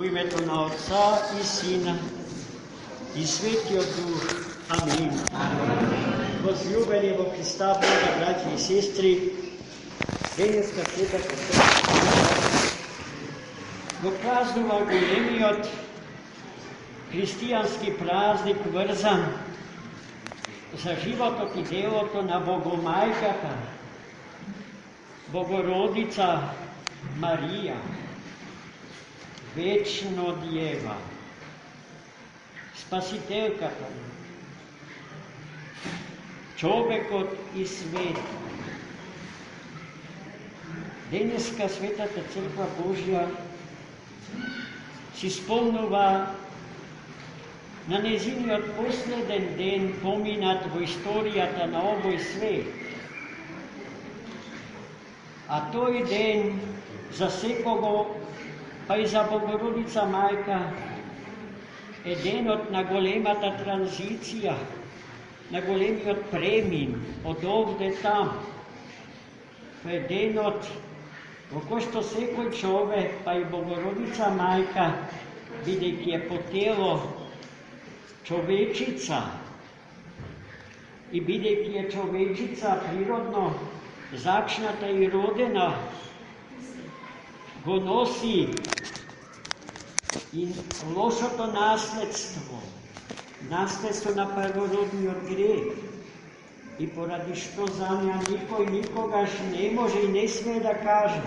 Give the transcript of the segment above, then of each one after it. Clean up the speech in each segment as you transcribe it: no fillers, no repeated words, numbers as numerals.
U ime na Otca i Sina i Svetijog Duha. Amin. Возлюбljeni во Христа Бога, браќи и сестри, денеска света го празнува големиот христијански празник врзан за животот и делото на Богомајката, Богородица Марија, вечно Дјева, Спасителката, човекот и свет. Денеска Светата Црква Божја си спомнува на незиниот последен ден поминат во историјата на овој свет. А тој ден за секого, па и за Богородица Мајка, е денот на големата транзиција, на големиот премин од овде там. Тоа е денот во кој што секој човек, па и Богородица Мајка, бидејќи е по тело човечица и бидејќи е човечица природно зачната и родена, го носи и лошото наследство, наследство на првородниот грех, и поради што за неа никој никогаш не може и не смее да каже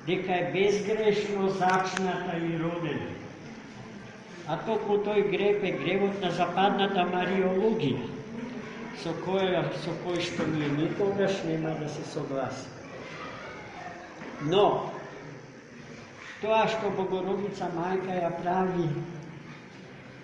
дека е безгрешно зачната и родена. А токму тој греб е гребот на западната мариологија, со кој што ние никогаш нема да се согласиме. Но, тоа што Богородица Мајка ја прави,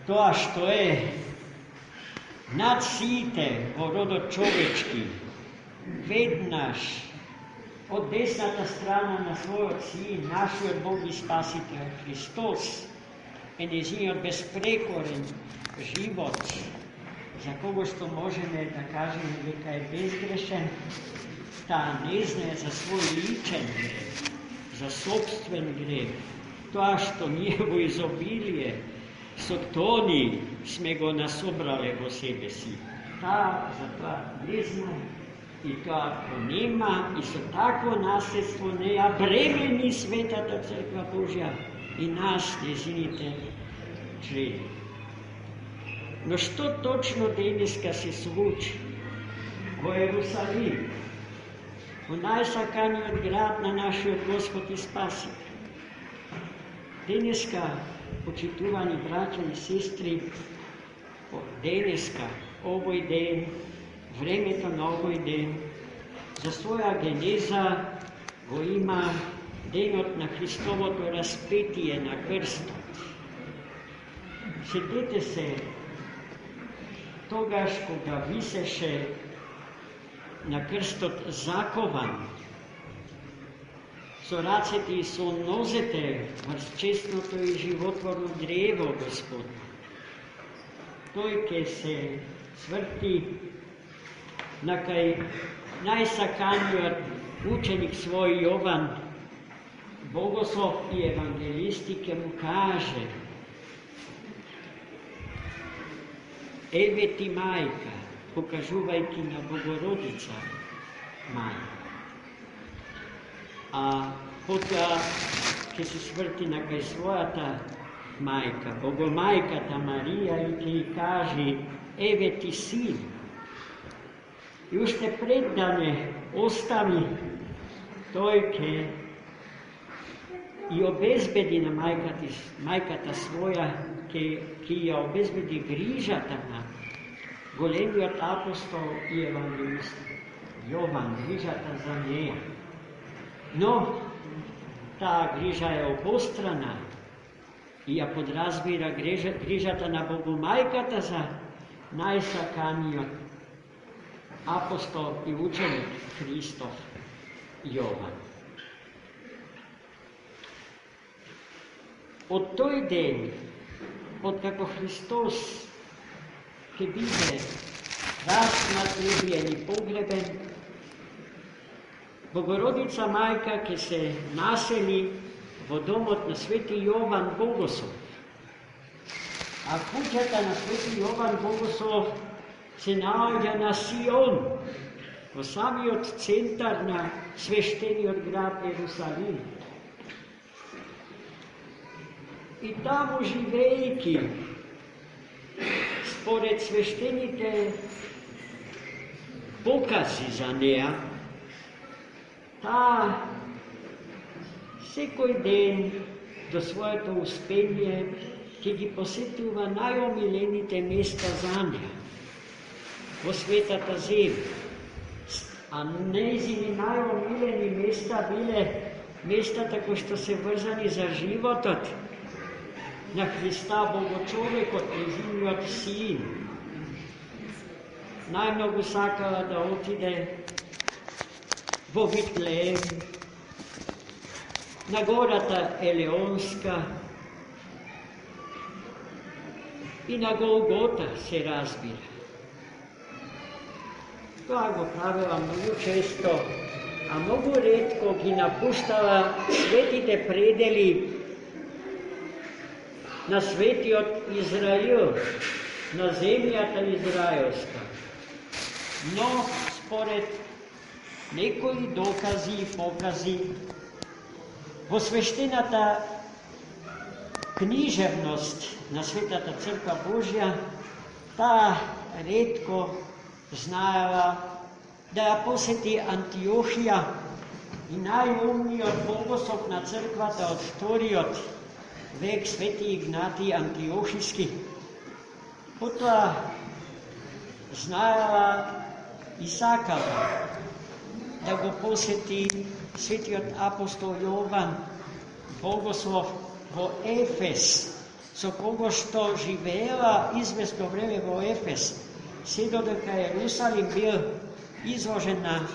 тоа што е над сите во родот човечки, веднаш од десната страна на својот Син, нашиот Бог и Спасител Христос, е незиниот безпрекорен живот, за кого што можеме да кажеме дека е безгрешен, таа не знае за свој личен грех, за собствен грех, тоа што ние во изобилие со тони сме го насобрале во себе си. Таа за тоа не знае и тоа го нема, и со такво наследство не ја бремени Светата Црква Божја и нас, незините члени. Но што точно денеска се случи во Ерусалим, во најсаканиот град на нашиот Господ и Спасител? Денеска, почитувани браќа и сестри, денеска, овој ден, времето на овој ден, за своја генеза го има денот на Христовото распетие на крстот. Сетете се, тогаш кога висеше на крстот закован, со рацете и со нозете врз честното и животворно древо Господ. Тој ке се сврти на кај најсаканиот ученик свој Јован, Богослов и евангелисти, ке му каже: еве ти мајка, покажувајќи на Богородица мајка. А потоа ќе се сврти на кај својата мајка, Богомајката Марија, и ќе ја каже: еве ти син. И уште пред да не остави, тој ќе и обезбеди на мајката своја, ќе ја обезбеди грижата на големиот апостол и евангелист Јован, грижата за неја. Но таа грижа е обострана и ја подразбира грижата на Богомајката за најсаканиот апостол и ученик Христов Јован. Од тој ден, откако Христос ќе биде распнат, убиен и погребен, Богородица Мајка ќе се насели во домот на Свети Јован Богослов. А куќата на Свети Јован Богослов се наоѓа на Сион, во самиот центар на свештениот град Ерусалим. И таму живејќи, според свештените покази за неа, таа секој ден до своето успение ќе ги посетува најомилените места за неа во светата земја. А нејзини најомилени места биле местата кои што се врзани за животот на Христа Богочовекот, нејзиниот син. Најмногу сакала да отиде во Витлеем, на гората Елеонска и на Голгота, се разбира. Тоа го правила многу често, а многу ретко ги напуштала светите предели на светиот Израил, на земјата израелска. Но според некои докази и покази во свештената книжевност на Светата Црква Божја, таа ретко знаела да ја посети Антиохија и најумниот богослов на црквата од вториот век, Свети Игнатий Антиохиски. Потоа знаела и сакала да го посети светиот апостол Јован Богослов во Ефес, со кого што живеела известно време во Ефес, се додека Ерусалим бил изложен на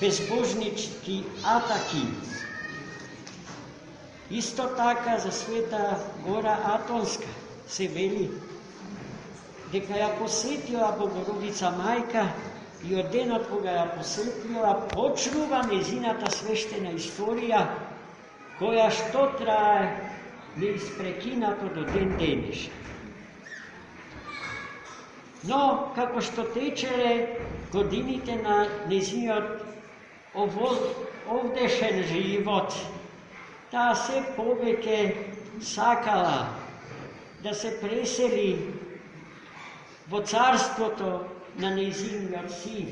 безбожнички атаки. Исто така за Света Гора Атонска се вели дека ја посетила Богородица Мајка и од денот кога ја посетила почнува нејзината свештена историја, која што трае неиспрекинато до ден денешен. Но, како што течеле годините на нејзиниот овдешен живот, таа се повеќе сакала да се пресели во царството на нејзиниот син,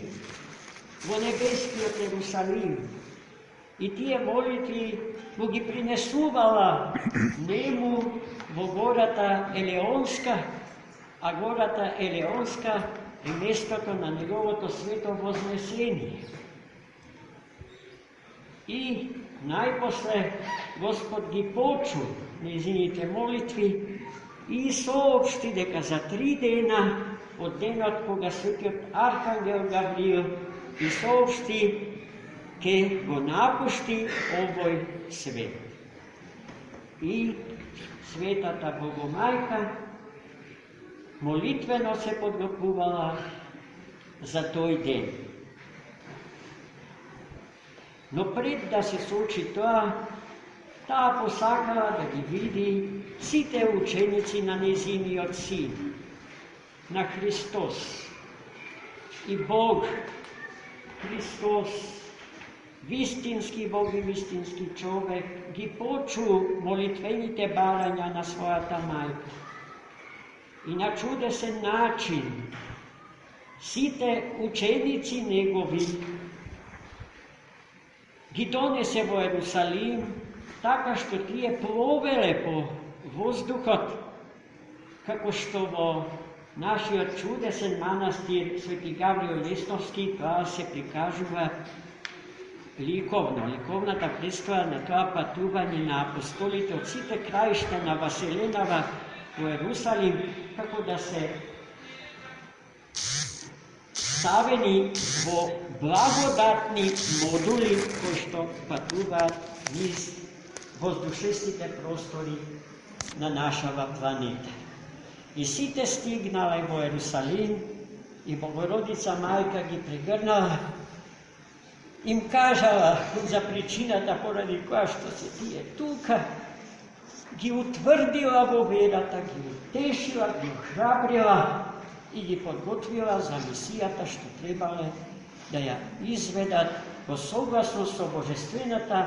во небескиот Ерусалим. И тие молитви му ги принесувала нему во гората Елеонска, а гората Елеонска е местото на неговото свето вознесение. И најпосле Господ ги почу нејзините молитви и соопшти дека за 3 дена од денот кога светиот Архангел Гавриил и соопшти ке го напушти овој свет. И Светата Богомајка молитвено се подготвувала за тој ден. Но пред да се случи тоа, таа посакала да ги види сите ученици на нејзиниот син, на Христос. И Бог, Христос, вистински Бог и вистински човек, ги почу молитвените барања на својата мајка. И на чудесен начин сите ученици негови ги донесе во Ерусалим, така што тие пловеле по воздухот, како што во нашиот чудесен манастир Свети Гавриил Лесновски тоа се прикажува ликовно. Ликовната представа на тоа патување на апостолите од сите краишта на Васеленава во Ерусалим, како да се ставени во благодатни модули кои што патуваат низ воздушестите простори на нашава планета. И сите стигнале во Ерусалим и Богородица Мајка ги прегрнала im kažala za причината поради која што се тие тука, ги утврдила во верата, ги утешила, ги охрабрила и ги подготвила за мисијата што требале да ја изведат во согласност со божествената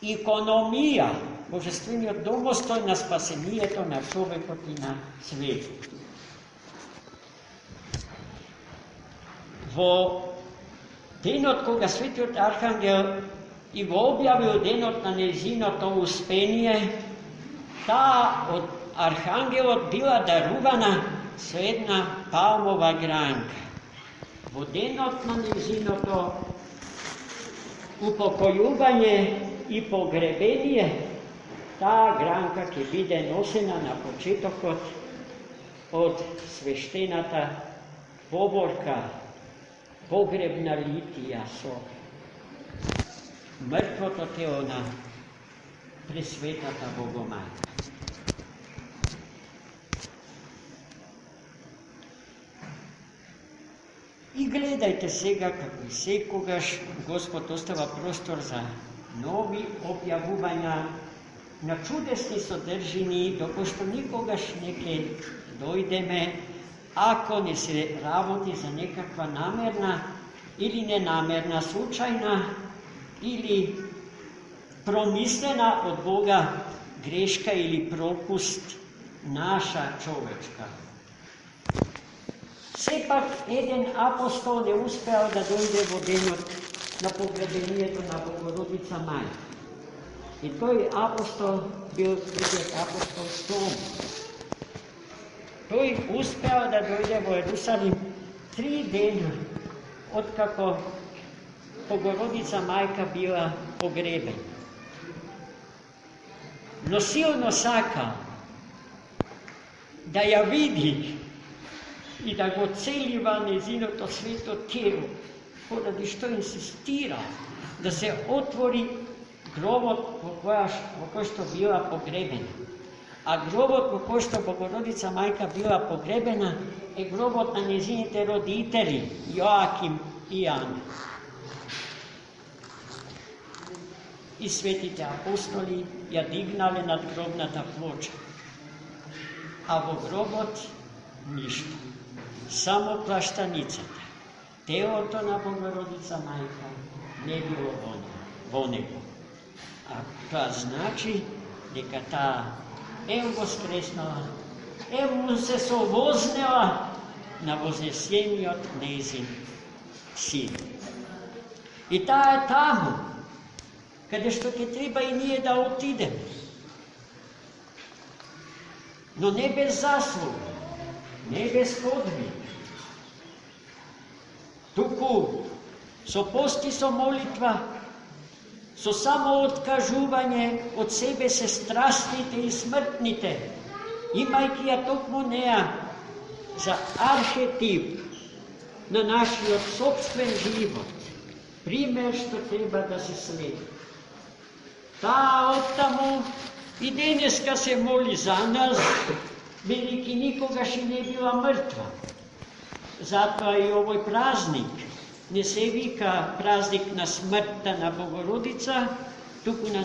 икономија, божествениот домостој на спасението на човекот и на светот. Во денот кога Светиот Архангел и го објавил денот на нејзиното успение, таа од Архангелот била дарувана со една палмова гранка. Во денот на нејзиното упокојување и погребение, таа гранка ќе биде носена на почетокот од свештената поборка, погребна литија со мртвото тело на Пресветата Богомајка. И гледајте сега, како и секогаш, Господ остава простор за нови објавувања на чудесни содржини, докошто никогаш не ќе дојдеме, ако не се работи за некаква намерна или ненамерна, случајна или промислена од Бога грешка или пропуст наша човечка. Сепак еден апостол не успеал да дојде во денот на погребението на Богородица Мајка. И тој апостол бил другиот апостол Том. Тој успеал да дојде во Ерусалим 3 дена откако Богородица Мајка била погребена. Но силно сакал да ја види и да го целива нејзиното свето тело, поради што инсистира да се отвори гробот во кој што била погребена. А гробот во кој што Богородица Мајка била погребена е гробот на нејзините родители Јоаким и Јана. И светите апостоли ја дигнале над гробната плоча. А во гробот ништо. Само плаштаницата, телото на Богородица Мајка не било во него. А тоа значи дека таа воскреснала, му се совознела на вознесениот нејзин син. И таа е таму, каде што ќе треба и ние да отидеме. Но не без заслуга, не без подвиг, туку со пост и со молитва, со самооткажување од себе се страстните и смртните, имајќи ја токму неа за архетип на нашиот собствен живот, пример што треба да се следи. Таа оттаму и денеска се моли за нас, бидејќи никогаш и не била мртва. Затоа и овој празник не се вика празник на смртта на Богородица, туку на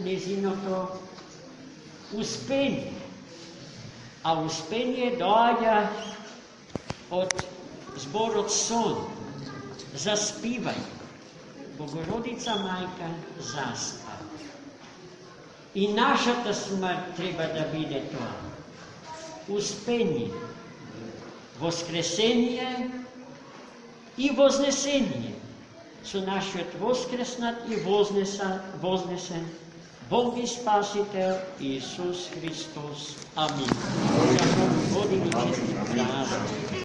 нејзиното успение. А успение доаѓа од зборот сон, заспивај. Богородица Мајка заспа. И нашата смрт треба да биде тоа. Успение, воскресение и вознесение со нашиот воскреснат и вознесен Бог и Спасител Исус Христос. Амин. Години честит празник.